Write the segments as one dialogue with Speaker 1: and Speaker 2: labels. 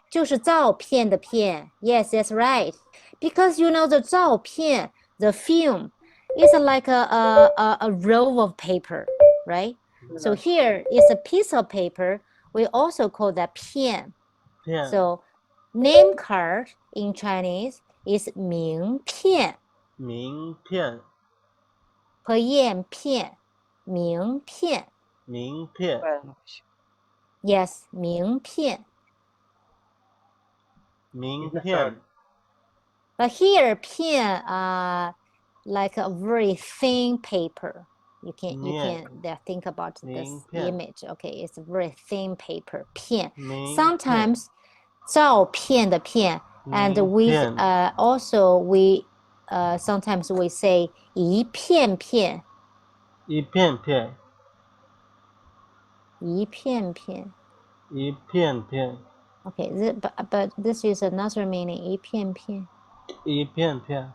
Speaker 1: 就是照片的片。Yes, that's right. Because you know the 照片 the film, is like a roll of paper, right? So here is a piece of paper. We also call that 片。So name card in Chinese is 名片。
Speaker 2: 名片。
Speaker 1: 和验片，名片。
Speaker 2: 名片。
Speaker 1: Yes, 名片。
Speaker 2: 名片。
Speaker 1: But here, 片 like a very thin paper. You can think about this image. Okay, it's a very thin paper. 片 sometimes 照片的片 and we also we sometimes we say 一片片。
Speaker 2: 一片片。
Speaker 1: 一片片。
Speaker 2: 一片片。
Speaker 1: Okay, but this is another meaning. 一片片。
Speaker 2: 一片片。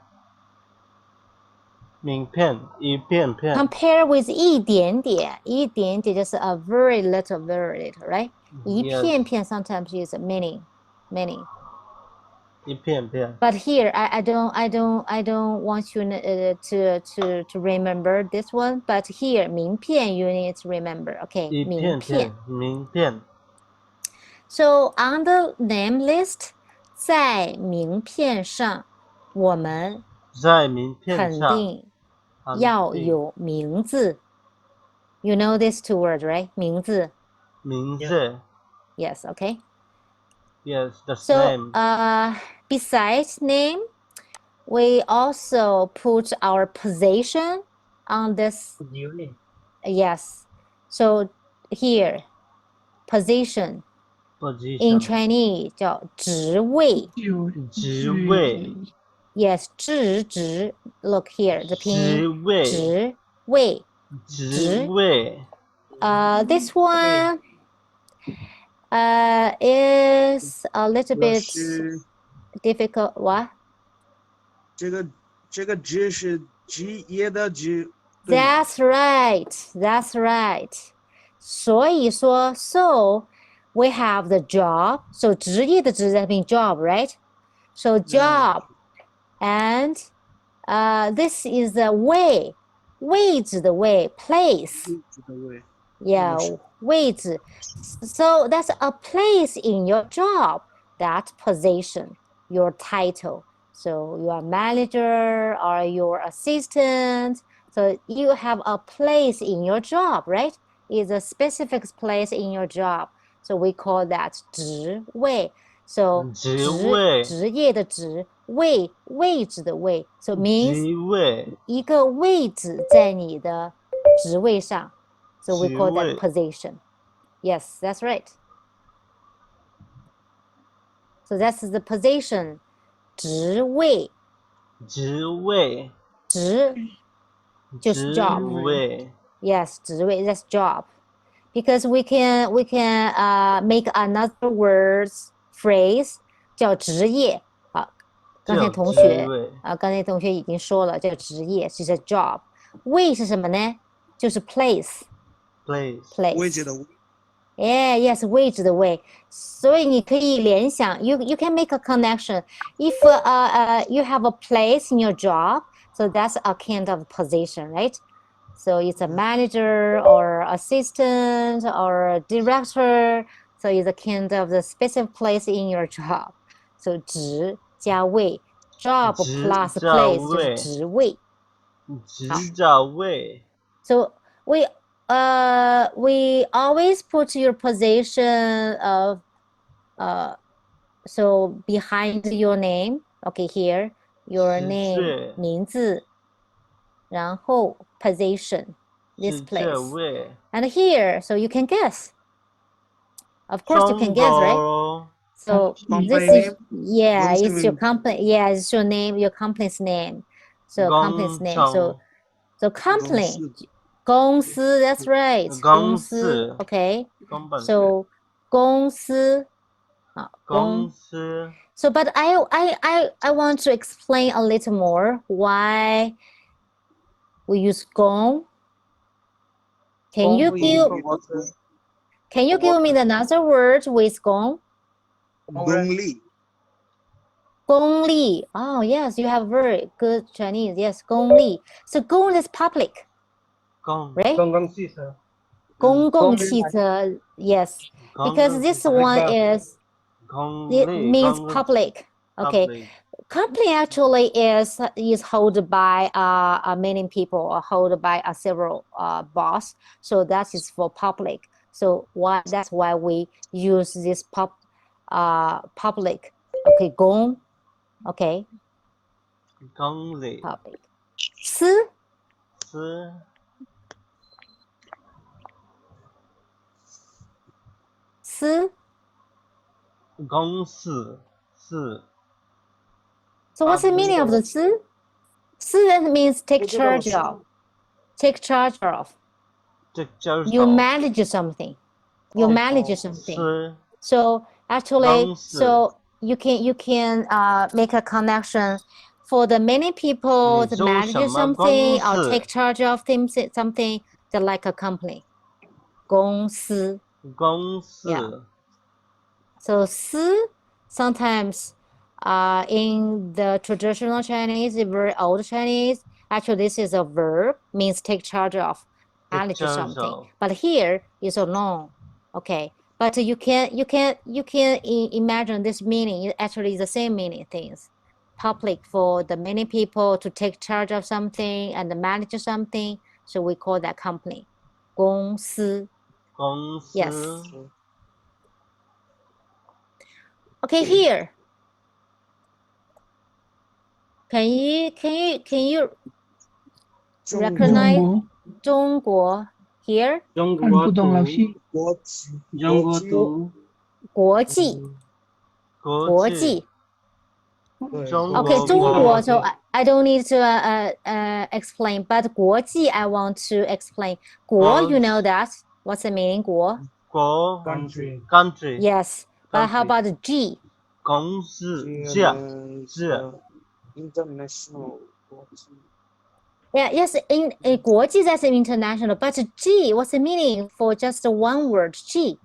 Speaker 2: 名片，一片片。
Speaker 1: Compare with 一点点，一点点 just a very little, very little, right? 一片片 sometimes is many.
Speaker 2: 一片片。
Speaker 1: But here, I don't want you to remember this one. But here, 名片 you need to remember. Okay, 名片。
Speaker 2: 名片。
Speaker 1: So on the name list, 在名片上，我们
Speaker 2: 在名片上
Speaker 1: 肯定要有名字。You know these two words, right? 名字。
Speaker 2: 名字。
Speaker 1: Yes, okay.
Speaker 2: Yes, the
Speaker 1: name. So, besides name, we also put our position on this. Yes. So here, position. In Chinese 叫职位。
Speaker 2: 职位。
Speaker 1: Yes, 职 Look here, the 拼音职位。
Speaker 2: 职位。
Speaker 1: This one is a little bit difficult. What?
Speaker 3: 这个职是职业的职。
Speaker 1: That's right. That's right. 所以说 so we have the job. So 职业的职 that means job, right? So job and this is the way. 位置的位 place. Yeah, 位置. So that's a place in your job, that position, your title. So you are manager or your assistant. So you have a place in your job, right? It's a specific place in your job. So we call that 职位. So 职业的职位置的位 So means 一个位置在你的职位上 So we call that position. Yes, that's right. So that's the position. 职位职 just job. Yes, 职位 that's job. Because we can make another words phrase 叫职业。刚才同学已经说了，叫职业是 a job。位是什么呢？就是 place。
Speaker 3: 位置的位。
Speaker 1: Yes, 位置的位。所以你可以联想 you can make a connection. If you have a place in your job, so that's a kind of position, right? So it's a manager or assistant or director. So it's a kind of the specific place in your job. So 职加位 job plus place 就是职位。So we always put your position of so behind your name. Okay, here your name 名字，然后 position this place. And here, so you can guess. Of course you can guess, right? So this is it's your company. Yeah, it's your name, your company's name. So company's name. So company 公司 that's right. 公司 okay. So 公司 公司 So but I want to explain a little more why we use 公 Can you give me another word with 公
Speaker 3: Gongli.
Speaker 1: 公立. Oh, yes, you have very good Chinese. Yes, 公立. So 公 is public,
Speaker 2: 公
Speaker 1: right?
Speaker 4: 公共汽车，
Speaker 1: 公共
Speaker 4: 公
Speaker 1: 汽车, yes.
Speaker 2: 公
Speaker 1: Because this one is,
Speaker 2: 公
Speaker 1: it
Speaker 2: 立
Speaker 1: means
Speaker 2: 公
Speaker 1: public. Okay.
Speaker 2: public
Speaker 1: Company actually is held by many people or held by several boss. So that is for public. So that's why we use this public. Okay, 公. Okay,
Speaker 2: 公里
Speaker 1: public. 私
Speaker 2: 私
Speaker 1: 私.
Speaker 2: 公司是
Speaker 1: So what's the meaning of the 私? 私 that means take
Speaker 3: 不知道老
Speaker 1: charge
Speaker 3: 师。
Speaker 1: of. Take charge of.
Speaker 2: 这叫
Speaker 1: You manage something. You manage something.
Speaker 2: 是
Speaker 1: So actually,
Speaker 2: 公司
Speaker 1: so you can make a connection for the many people
Speaker 2: 你
Speaker 1: that
Speaker 2: 做
Speaker 1: manage
Speaker 2: 什么
Speaker 1: something
Speaker 2: 公
Speaker 1: or
Speaker 2: 司
Speaker 1: take charge of things, something that like a company. 公司.
Speaker 2: 公司
Speaker 1: Yeah. So 私 sometimes in the traditional Chinese, very old Chinese, actually this is a verb, means take charge of,
Speaker 2: Take
Speaker 1: manage
Speaker 2: charge
Speaker 1: something.
Speaker 2: of.
Speaker 1: But here is a noun. Okay. But you can imagine this meaning actually is the same meaning things. Public for the many people to take charge of something and manage something. So we call that company. 公司.
Speaker 2: 公司
Speaker 1: Yes. Okay, here. Can you
Speaker 3: 中
Speaker 1: recognize 中国 here?
Speaker 4: 中国图，
Speaker 3: 国旗，
Speaker 4: 中国图，
Speaker 1: 国际
Speaker 2: 国际
Speaker 3: 对，
Speaker 2: 中
Speaker 1: Okay,
Speaker 2: 国
Speaker 1: 中国.
Speaker 2: 国
Speaker 1: So I don't need to explain, but 国际 I want to explain. 国 you know that. What's the meaning 国?
Speaker 2: 国
Speaker 3: country
Speaker 2: country
Speaker 1: Yes. But how
Speaker 2: Country.
Speaker 1: about G?
Speaker 2: 公司
Speaker 3: 这
Speaker 2: 这
Speaker 3: 个
Speaker 2: 这
Speaker 3: international 国际
Speaker 1: Yeah, yes, in 国际 that's international, but G, what's the meaning for just one word? G.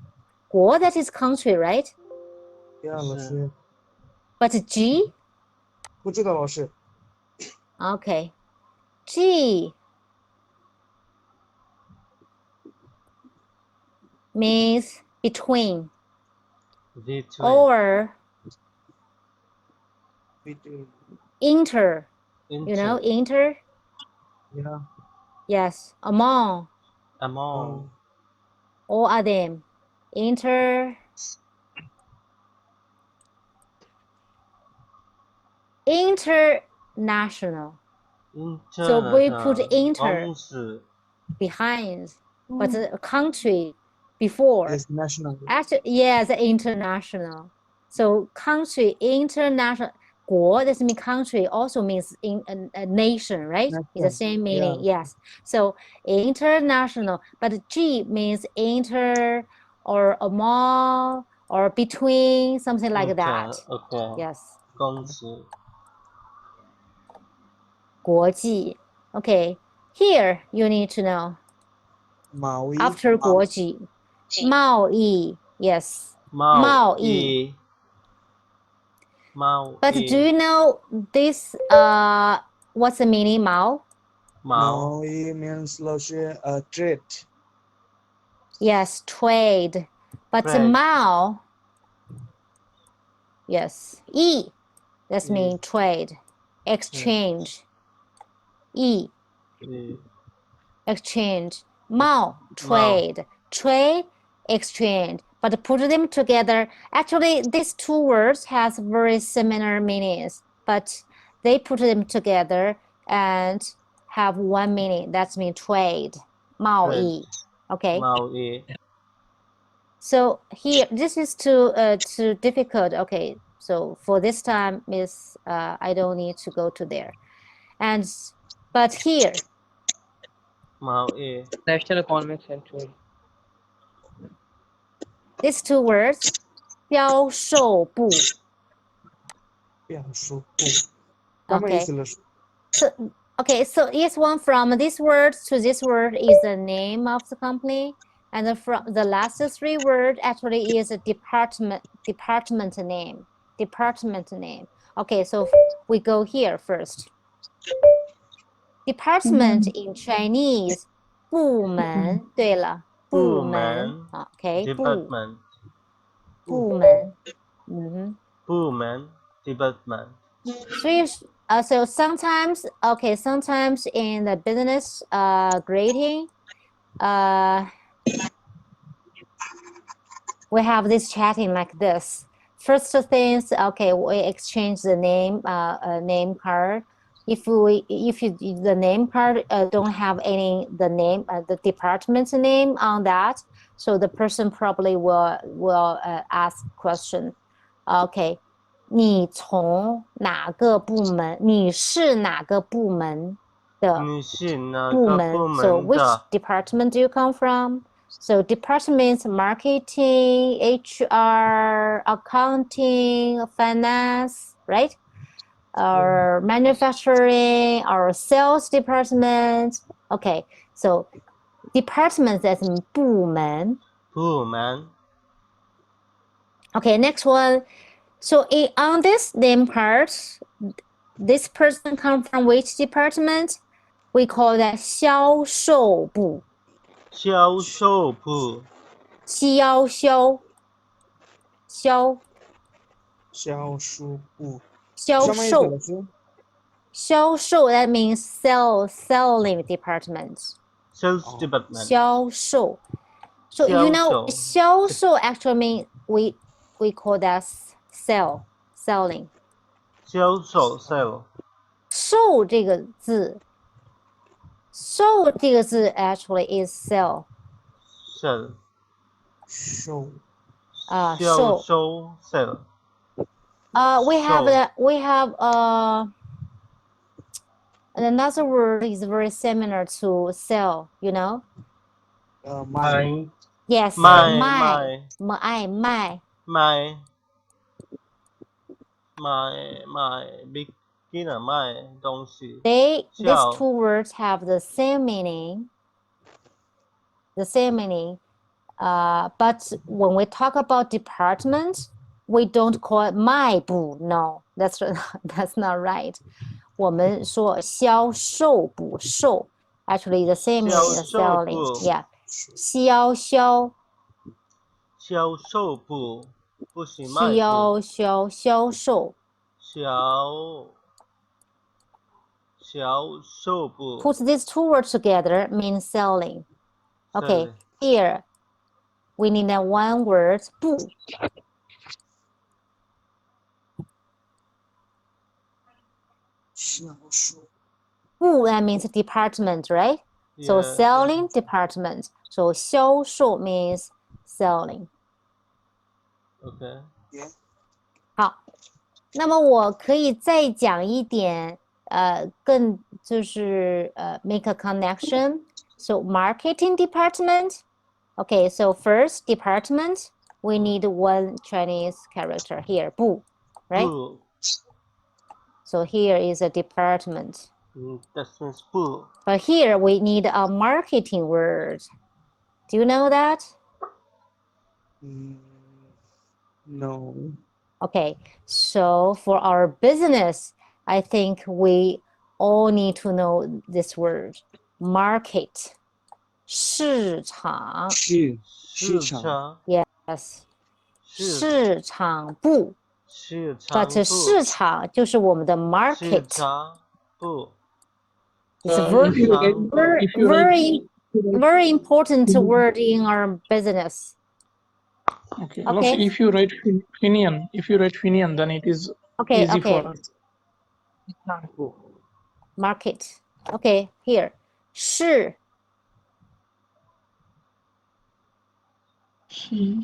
Speaker 1: 国 that is country, right?
Speaker 3: 呀，老师
Speaker 1: But G?
Speaker 3: 不知道老师
Speaker 1: Okay. G means between
Speaker 2: between
Speaker 1: or
Speaker 3: between
Speaker 1: inter. You know, inter?
Speaker 3: yeah
Speaker 1: Yes, among
Speaker 2: among
Speaker 1: all of them. International. So we put inter
Speaker 2: 公司
Speaker 1: behind, but a country before.
Speaker 3: is national
Speaker 1: Actually, yes, international. So country, international. 国 doesn't mean country, also means in a nation, right? It's the same meaning. Yes. So international, but G means inter or among or between, something like that.
Speaker 2: Okay.
Speaker 1: Yes.
Speaker 2: 公司
Speaker 1: 国际. Okay. Here you need to know.
Speaker 3: 贸易
Speaker 1: After 国际, 贸易. Yes. 贸易. But do you know this what's the meaning 贸?
Speaker 2: 毛
Speaker 3: means 老师trade
Speaker 1: Yes, trade. But
Speaker 2: Trade.
Speaker 1: 贸 yes, 易 that's mean trade. Exchange. 易 exchange. 贸 trade. Trade, exchange. But put them together. Actually, these two words has very similar meanings, but they put them together and have one meaning. That's mean trade. 贸易. Okay.
Speaker 2: 贸易
Speaker 1: So here, this is too difficult. Okay. So for this time, Miss, I don't need to go to there. But here,
Speaker 2: 贸易
Speaker 4: National Economic Central,
Speaker 1: these two words, 销售部.
Speaker 3: 销售部什么意
Speaker 1: Okay.
Speaker 3: 思老师
Speaker 1: So each one from this word to this word is the name of the company. And from the last three word actually is a department name. Department name. Okay, so we go here first. Department in Chinese 部门，对了，部门 ，OK，
Speaker 2: department
Speaker 1: 部门，
Speaker 2: 部门 department
Speaker 1: 所以so sometimes okay sometimes in the business greeting we have this chatting like this. First things, okay, we exchange the name name card. If the name card don't have any the name the department's name on that, so the person probably will ask question. Okay, 你从哪个部门？你是哪个部门的？
Speaker 2: 你是哪
Speaker 1: 部门。
Speaker 2: 个部
Speaker 1: So
Speaker 2: 门
Speaker 1: which
Speaker 2: 的？
Speaker 1: department do you come from? So departments marketing, HR, accounting, finance, right? Or manufacturing, or sales department. Okay, so department is 部门。
Speaker 2: 部门
Speaker 1: Okay, next one. So on this name card, this person come from which department? We call that 销售部。
Speaker 2: 销售部
Speaker 1: 销售that means selling department.
Speaker 2: sales department
Speaker 1: 销售 So you know 销售 actually mean we call that selling.
Speaker 2: 销售 sell
Speaker 1: 售这个字actually is sell.
Speaker 2: sell
Speaker 3: 售
Speaker 2: 销售 sell
Speaker 1: We have another word is very similar to sell, you know?
Speaker 3: 卖
Speaker 1: Yes,
Speaker 2: 卖beginner 卖东西
Speaker 1: These
Speaker 2: 销
Speaker 1: two words have the same meaning. But when we talk about department, we don't call it 卖部. No, that's not right. 我们说销售部售 actually the same meaning as
Speaker 2: 销售
Speaker 1: selling.
Speaker 2: 部
Speaker 1: Yeah. 销售
Speaker 2: 销售部不是卖部
Speaker 1: 销售
Speaker 2: 销售部
Speaker 1: Put these two words together means selling. Okay, here we need that one word 部
Speaker 3: 销售
Speaker 1: 部 that means department, right? So
Speaker 2: Yeah.
Speaker 1: selling department. So 销售 means selling.
Speaker 2: OK
Speaker 1: 好，那么我可以再讲一点，更就是make a connection. So marketing department. Okay, so first department, we need one Chinese character here, 部, right?
Speaker 2: 部
Speaker 1: So here is a department.
Speaker 2: that means 部
Speaker 1: But here we need a marketing word. Do you know that?
Speaker 3: No.
Speaker 1: Okay, so for our business, I think we all need to know this word. Market. 市场
Speaker 2: 市场
Speaker 1: Yes. 市场部
Speaker 2: 市场
Speaker 1: But 市场就是我们的 market.
Speaker 2: 市场部
Speaker 1: It's a
Speaker 4: If you write-
Speaker 1: very important word in our business.
Speaker 4: Okay.
Speaker 1: Okay.
Speaker 4: If you write Finian, then it is
Speaker 1: Okay,
Speaker 4: easy
Speaker 1: okay.
Speaker 4: for us.
Speaker 1: Market. Okay, here. 市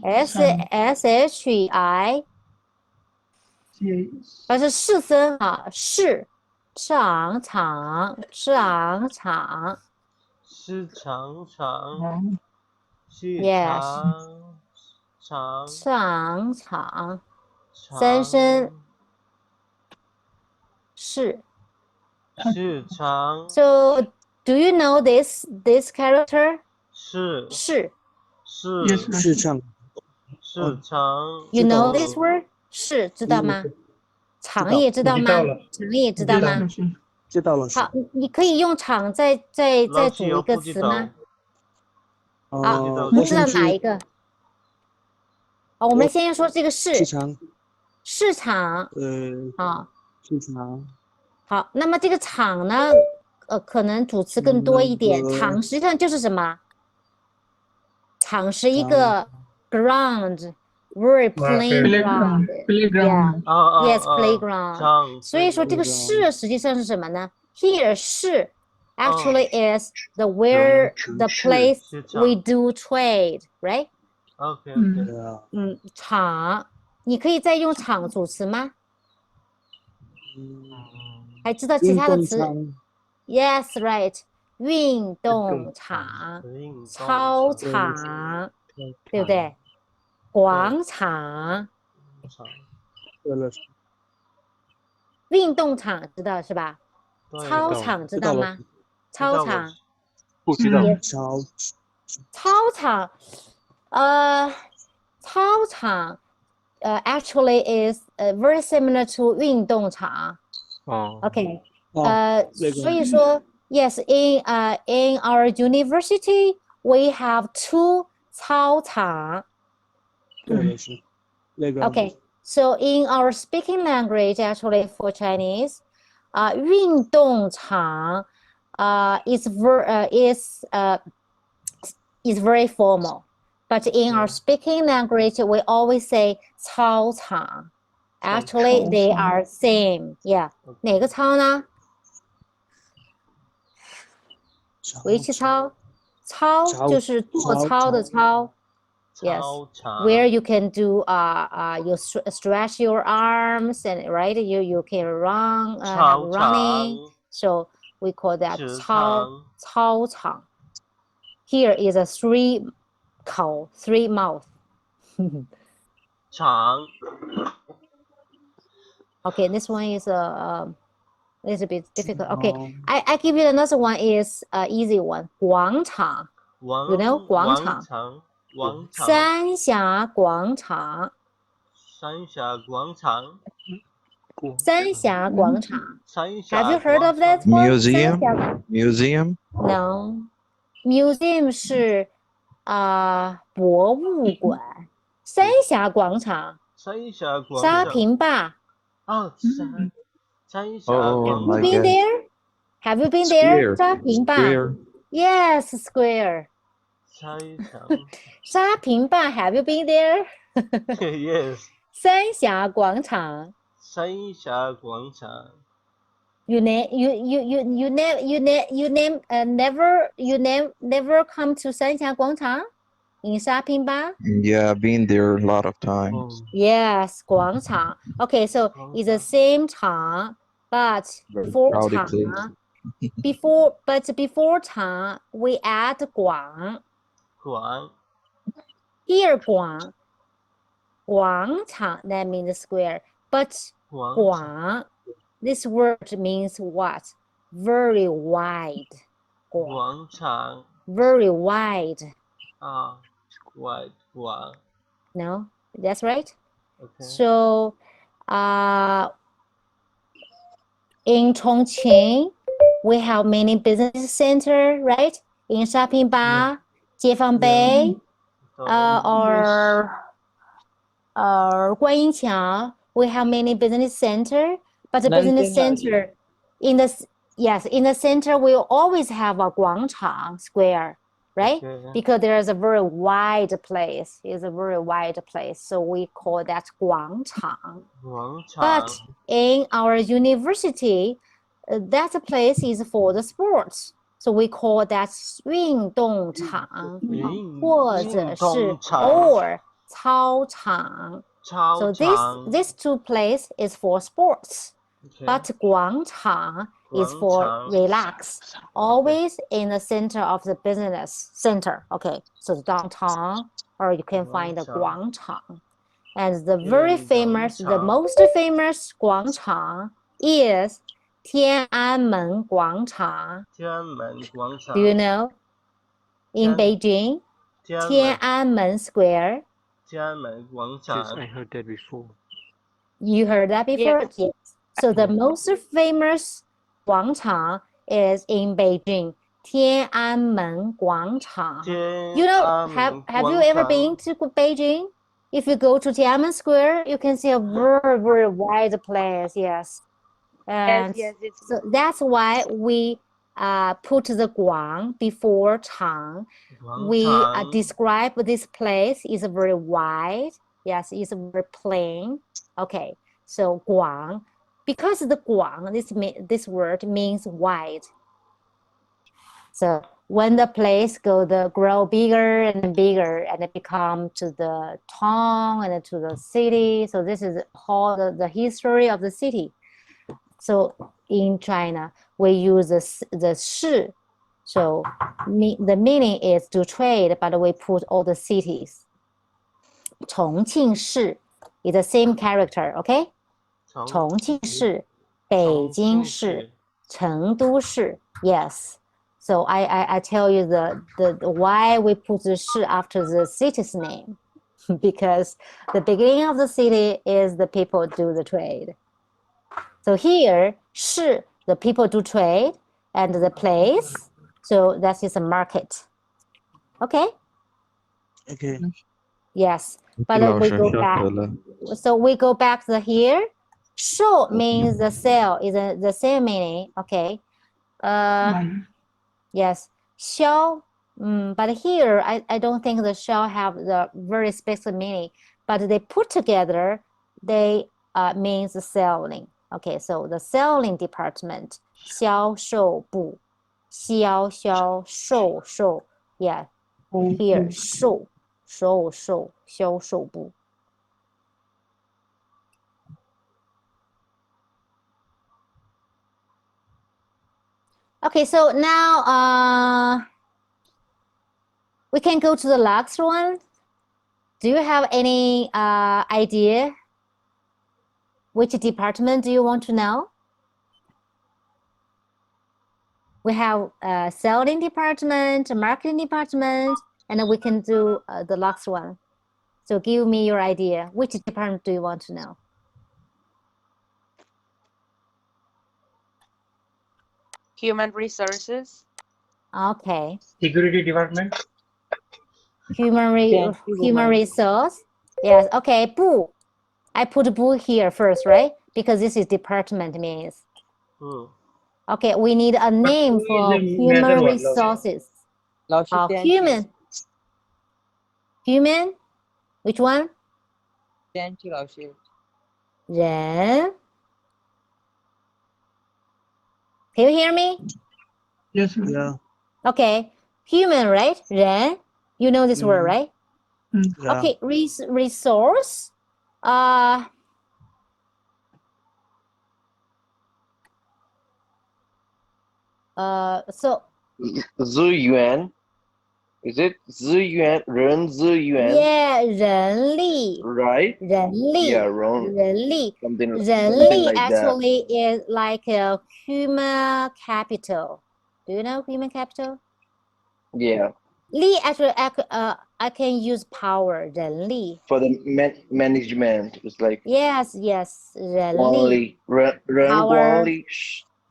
Speaker 1: SHI 是市森啊，市场场
Speaker 2: 市场
Speaker 1: Yes 场场三声市。
Speaker 2: 市场
Speaker 1: So do you know this character?
Speaker 2: 是
Speaker 1: 市
Speaker 2: 市
Speaker 4: Yes,
Speaker 3: 市场，
Speaker 2: 市场
Speaker 1: You
Speaker 3: 知道
Speaker 1: know
Speaker 3: 了
Speaker 1: this word? 是知道吗？场
Speaker 3: 道
Speaker 1: 也知道吗？
Speaker 4: 知道了
Speaker 1: 场也知道
Speaker 4: Yes,
Speaker 1: 吗？
Speaker 4: Miss.
Speaker 3: 知道了是，
Speaker 1: 好，你可以用场再组一个词吗？好，不知道
Speaker 3: 我想去
Speaker 1: 哪一个？好，我们先说这个
Speaker 3: 市场，
Speaker 1: 市场。好，
Speaker 3: 市场，
Speaker 1: 好，那么这个场呢，可能主词更多一点。场实际上就是什么？场是一个 ground, very plain ground. Yeah, yes, playground. 所以说这个是实际上是什么呢？ Here 是 actually is the where the place
Speaker 2: 市场
Speaker 1: we do trade, right?
Speaker 2: OK
Speaker 3: 对啊，
Speaker 1: 场，你可以再用场组词吗？还知道其
Speaker 3: 运
Speaker 1: 他的词
Speaker 3: 动场，
Speaker 1: ？Yes, right. 运动场、操场，对不对？广场、
Speaker 3: 对了，
Speaker 1: 运动场知道是吧？操场知道吗？操场也操场，操场，actually is very similar to 运动场。OK，所以说 yes in our university we have 2 操场。
Speaker 3: 对了是，那个
Speaker 1: Okay, so in our speaking language, actually for Chinese, 运动场 is very formal, but in our speaking language, we always say 操场. Actually, they are same. Yeah. 哪个操呢？围棋操，操就是做操的操。Yes, where you can do you stretch your arms and right you can run have running. So we call that 操场. Here is a 3 口 3 mouth.
Speaker 2: 场
Speaker 1: Okay, this one is a little bit difficult. Okay, I give you another one is easy one. 广场. You know 广场。三峡广场。三峡广场。Have you heard of that one?
Speaker 5: Museum.
Speaker 1: No. Museum 是博物馆。三峡广场。沙坪坝。
Speaker 2: 三峡
Speaker 5: Oh
Speaker 1: ，Have you
Speaker 5: my
Speaker 1: been
Speaker 5: God.
Speaker 1: there? Have you been there?
Speaker 5: Square.
Speaker 1: 沙坪坝。
Speaker 5: Square.
Speaker 1: Yes, square. 沙坪坝 Have you been there?
Speaker 2: Yes
Speaker 1: 三峡广场。
Speaker 2: 三峡广场
Speaker 1: You never come to 三峡广场 in 沙坪坝?
Speaker 5: Yeah, I've been there a lot of times.
Speaker 1: Yes, 广场. Okay, so it's the same 场, but
Speaker 5: Very
Speaker 1: before
Speaker 5: crowded
Speaker 1: 场
Speaker 5: place.
Speaker 1: before 场 we add 广.
Speaker 2: 广
Speaker 1: Here 广场 that means square, but 广 this word means what? Very wide.
Speaker 2: 广场
Speaker 1: Very wide.
Speaker 2: wide 广
Speaker 1: No, that's right.
Speaker 2: OK
Speaker 1: So, in Chongqing, we have many business center, right? In shopping bar, 解放碑, or 观音桥, we have many business center. But the business center in the center we always have a 广场 square, right?
Speaker 2: Okay.
Speaker 1: Because there is a very wide place. It's a very wide place, so we call that 广场.
Speaker 2: 广场
Speaker 1: But in our university, that place is for the sports, so we call that 运动场或者是 or 操场. So this 2 place is for sports.
Speaker 2: OK
Speaker 1: But 广场 is for relax, always in the center of the business center. Okay, so downtown, or you can find the 广场. And the very famous, the most famous 广场 is 天安门广场.
Speaker 2: 天安门广场
Speaker 1: Do you know? In Beijing?
Speaker 2: 天安门
Speaker 1: Tiananmen Square.
Speaker 2: 天安门广
Speaker 6: Yes, I
Speaker 2: 场
Speaker 6: heard that before.
Speaker 1: You heard that before? Yes. So the most famous 广场 is in Beijing, Tiananmen 广场.
Speaker 2: 天
Speaker 1: You know,
Speaker 2: 安
Speaker 1: have
Speaker 2: 门
Speaker 1: you
Speaker 2: 广
Speaker 1: ever
Speaker 2: 场
Speaker 1: been to Beijing? If you go to Tiananmen Square, you can see a very, very wide place. Yes. And
Speaker 7: it's
Speaker 1: so that's why we put the 广 before 场.
Speaker 2: 广
Speaker 1: We
Speaker 2: 场
Speaker 1: describe this place is very wide. Yes, it's very plain. Okay, so 广 because the 广 this word means wide. So when the place grow bigger and bigger and it become to the town and to the city. So this is all the history of the city. So in China, we use the 市. So the meaning is to trade, but we put all the cities. 重庆市 is the same character, okay? 重庆市, 北京市, 成都市. Yes. So I tell you the why we put the 市 after the city's name. Because the beginning of the city is the people do the trade. So here, 市, the people do trade, and the place, so that is a market. Okay?
Speaker 3: Okay.
Speaker 1: Yes. But
Speaker 5: 老
Speaker 1: we
Speaker 5: 师
Speaker 1: go
Speaker 5: 下
Speaker 1: back.
Speaker 5: 课了。
Speaker 1: So we go back to here. Show means the sale is the same meaning. Okay. Yes. Shall. But here, I don't think the shall have the very specific meaning. But they put together, they means selling. Okay, so the selling department, 销售部, 销售, yeah, here, 售销售部. Okay, so now we can go to the last one. Do you have any idea? Which department do you want to know? We have a selling department, a marketing department, and then we can do the last one. So give me your idea. Which department do you want to know?
Speaker 7: human resources.
Speaker 1: Okay.
Speaker 4: Security department.
Speaker 1: Human resource. Yes. Okay. 部. I put 部 here first, right? Because this is department means. Okay. We need a name for human resources. Human. Human. Which one? 人. Can you hear me?
Speaker 4: Yes.
Speaker 3: Yeah.
Speaker 1: Okay. Human, right? 人. You know this word, right?
Speaker 3: Yeah.
Speaker 1: Okay. Resource. So
Speaker 8: 资源 is it 资源人资源
Speaker 1: yeah, 人力
Speaker 8: right
Speaker 1: 人力
Speaker 8: yeah wrong
Speaker 1: 人力
Speaker 8: something
Speaker 1: 人
Speaker 8: something
Speaker 1: 力
Speaker 8: like that
Speaker 1: actually is like a human capital. Do you know human capital?
Speaker 8: yeah
Speaker 1: 力 actually I can use power 人力
Speaker 8: for the management it's like
Speaker 1: Yes, 人
Speaker 8: 光
Speaker 1: 力
Speaker 8: 力人光力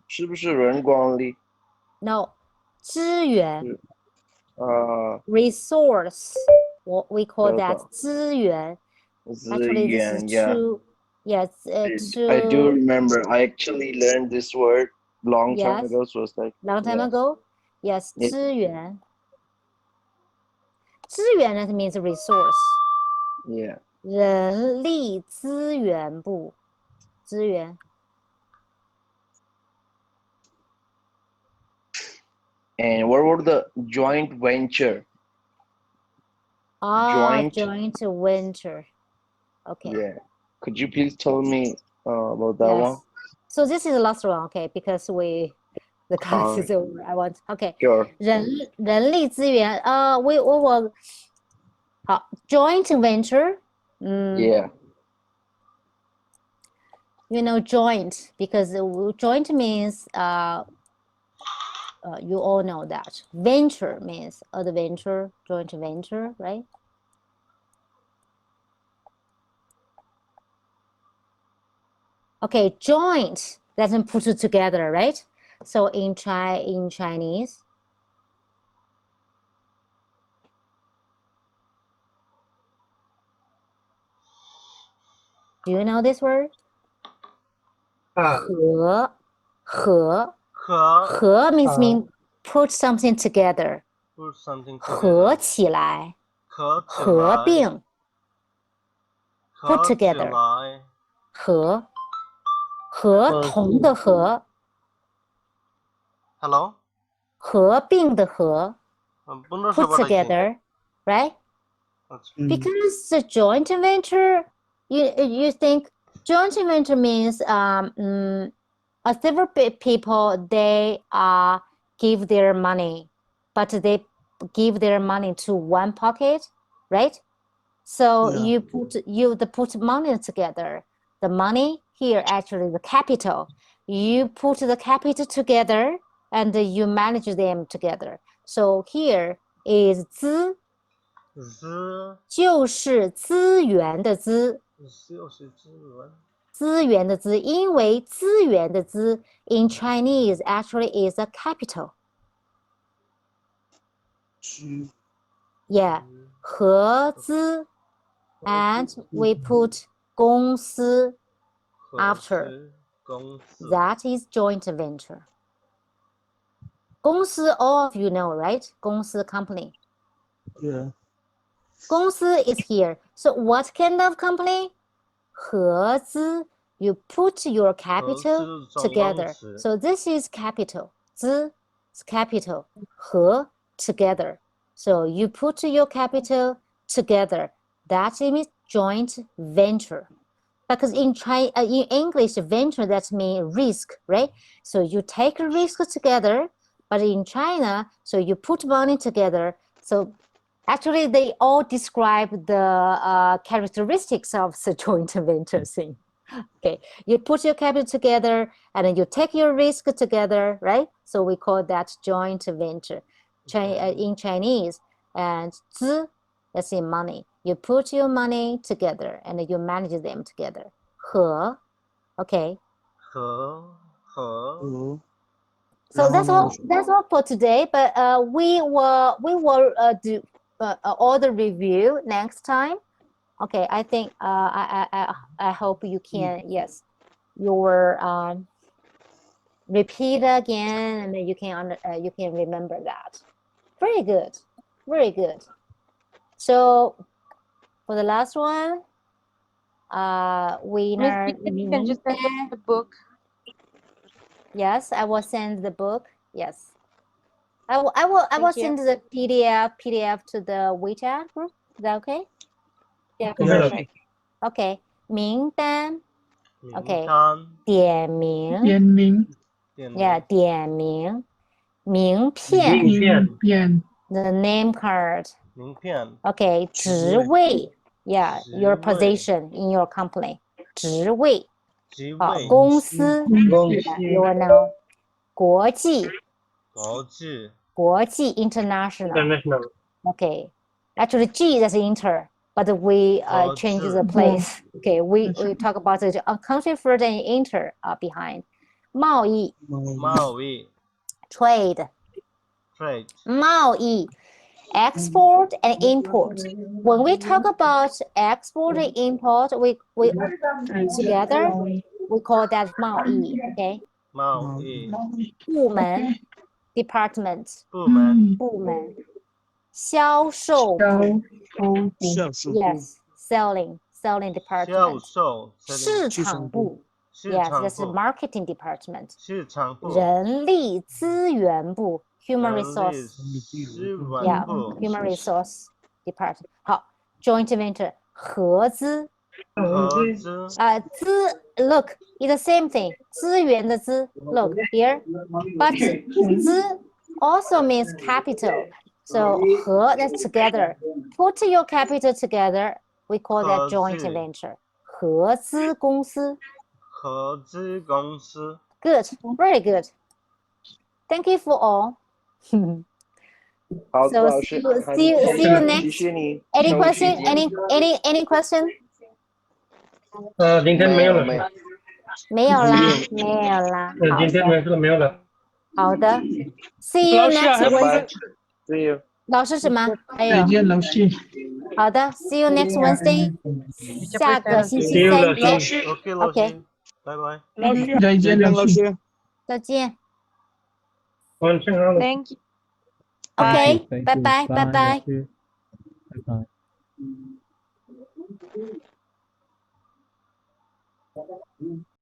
Speaker 8: 是不是人光力
Speaker 1: No 资源 resource what we call that 资源 Actually this is true. Yes,
Speaker 8: I do remember I actually learned this word long time
Speaker 1: Yes.
Speaker 8: ago so it's like
Speaker 1: long time ago. Yes,
Speaker 8: Yeah.
Speaker 1: 资源 资源 that means resource.
Speaker 8: yeah
Speaker 1: 人力资源部资源
Speaker 8: and what were the joint venture
Speaker 1: joint
Speaker 8: Joint.
Speaker 1: venture. Okay.
Speaker 8: yeah could you please tell me about that
Speaker 1: Yes.
Speaker 8: one
Speaker 1: So this is the last one, okay? Because the class is over. I want okay.
Speaker 8: sure
Speaker 1: 人力资源 we will 好 joint venture.
Speaker 8: yeah
Speaker 1: You know joint because joint means you all know that. Venture means adventure, joint venture, right? Okay, joint doesn't put it together, right? So in Chinese, do you know this word? 合
Speaker 2: 和
Speaker 1: means put something together.
Speaker 2: put something
Speaker 1: 合
Speaker 2: together.
Speaker 1: 起来，
Speaker 2: 合起
Speaker 1: 合
Speaker 2: 来，
Speaker 1: 并 put
Speaker 2: 合起
Speaker 1: together
Speaker 2: 来，
Speaker 1: 合同的合，
Speaker 2: Hello，
Speaker 1: 合并的合
Speaker 2: 不能
Speaker 1: put
Speaker 2: 说不太清。
Speaker 1: together, right? Because the joint venture, you think joint venture means several people they give their money, but they give their money to one pocket, right? So
Speaker 3: Yeah.
Speaker 1: you put money together. The money here actually the capital. You put the capital together and you manage them together. So here is 资就是资源的资，资源的资，因为资源的资 in Chinese actually is a capital. Yeah, 合资 and we put 公司 after.
Speaker 2: 公司
Speaker 1: That is joint venture. 公司 all of you know, right? 公司 company.
Speaker 3: Yeah.
Speaker 1: 公司 is here. So what kind of company? 合资 you put your capital
Speaker 2: 合资总公司
Speaker 1: together. So this is capital. 资 is capital. 合 together. So you put your capital together. That is joint venture. Because in English, venture that means risk, right? So you take a risk together, but in China, so you put money together. So actually, they all describe the characteristics of the joint venture thing. Okay, you put your capital together and then you take your risk together, right? So we call that joint venture in Chinese. And 资 that's in money. You put your money together and you manage them together. 合 okay.
Speaker 2: 和
Speaker 1: So that's all for today. But we will do all the review next time. Okay, I think I hope you can yes, your repeat again and you can remember that. Very good, very good. So for the last one, winner.
Speaker 7: Miss, you can just send us the book.
Speaker 1: Yes, I will send the book. Yes, I will
Speaker 7: Thank you.
Speaker 1: send the PDF to the WeChat group. Is that okay?
Speaker 7: Yeah,
Speaker 3: Yeah.
Speaker 7: perfect.
Speaker 1: Okay. 名单 Okay.
Speaker 2: 名单
Speaker 1: 点名
Speaker 4: 点名
Speaker 1: Yeah, 点名名片
Speaker 4: 名片
Speaker 1: The name card.
Speaker 2: 名片
Speaker 1: Okay. 职位 Yeah,
Speaker 2: 职
Speaker 1: your
Speaker 2: 位
Speaker 1: position in your company. 职位
Speaker 2: 职
Speaker 1: 好，
Speaker 2: 位
Speaker 1: 公司
Speaker 4: 公司
Speaker 1: Yeah, you will know. 国际
Speaker 2: 国际
Speaker 1: international. Okay. Actually, G is inter, but we change the place. Okay, we talk about the country first and inter behind. 贸易
Speaker 2: 贸易
Speaker 1: trade.
Speaker 2: trade
Speaker 1: 贸易 export and import. When we talk about export and import, we together we call that 贸易. Okay.
Speaker 2: 贸易
Speaker 1: 部门 department.
Speaker 2: 部门
Speaker 1: 部门销售部
Speaker 4: 销售
Speaker 1: Yes, selling
Speaker 2: 销
Speaker 1: department.
Speaker 2: 售
Speaker 1: 市场部
Speaker 2: 市
Speaker 1: Yes,
Speaker 2: 场
Speaker 1: that's the
Speaker 2: 部
Speaker 1: marketing department.
Speaker 2: 市场部
Speaker 1: 人力资源部 human
Speaker 2: 人力
Speaker 1: resource.
Speaker 2: 资
Speaker 1: Yeah,
Speaker 2: 源部
Speaker 1: human resource department. 好 joint venture 合资
Speaker 2: 合资
Speaker 1: 资 look, it's the same thing. 资源的资 look here. But 资 also means capital. So 合 that's together. Put your capital together. We call that
Speaker 2: 合
Speaker 1: joint
Speaker 2: 资
Speaker 1: venture. 合资公司
Speaker 2: 合资公司
Speaker 1: Good, very good. Thank you for all.
Speaker 8: 好的，
Speaker 1: So
Speaker 8: 老
Speaker 1: see
Speaker 8: 师，
Speaker 1: you
Speaker 8: 很
Speaker 1: see you see you
Speaker 8: 谢
Speaker 1: next.
Speaker 8: 谢你
Speaker 1: Any
Speaker 8: 抽
Speaker 1: question?
Speaker 8: 时间。
Speaker 1: Any question?
Speaker 6: 今天没有了，
Speaker 8: 没有。
Speaker 1: 没有啦，没有啦。好
Speaker 6: 今天
Speaker 1: 的，
Speaker 6: 没有了。
Speaker 1: 好的。See you
Speaker 4: 老师
Speaker 1: next
Speaker 4: I have
Speaker 1: Wednesday.
Speaker 8: See you。
Speaker 1: 老师什么？还有
Speaker 4: 再见老师。
Speaker 1: 好的，See you next Wednesday. 下个星期
Speaker 6: See you
Speaker 1: 三
Speaker 6: 老
Speaker 1: 见。
Speaker 6: 师。
Speaker 2: OK，老
Speaker 1: OK，
Speaker 2: 师，拜拜。
Speaker 4: 老师再
Speaker 3: 再
Speaker 4: 见老师。
Speaker 3: 见老师。
Speaker 1: 再见。
Speaker 6: 晚上好。
Speaker 7: Thank you.
Speaker 1: OK，
Speaker 9: Thank
Speaker 1: 拜
Speaker 9: you.
Speaker 1: 拜，拜
Speaker 9: Bye,
Speaker 1: 拜。
Speaker 9: 老师。拜拜。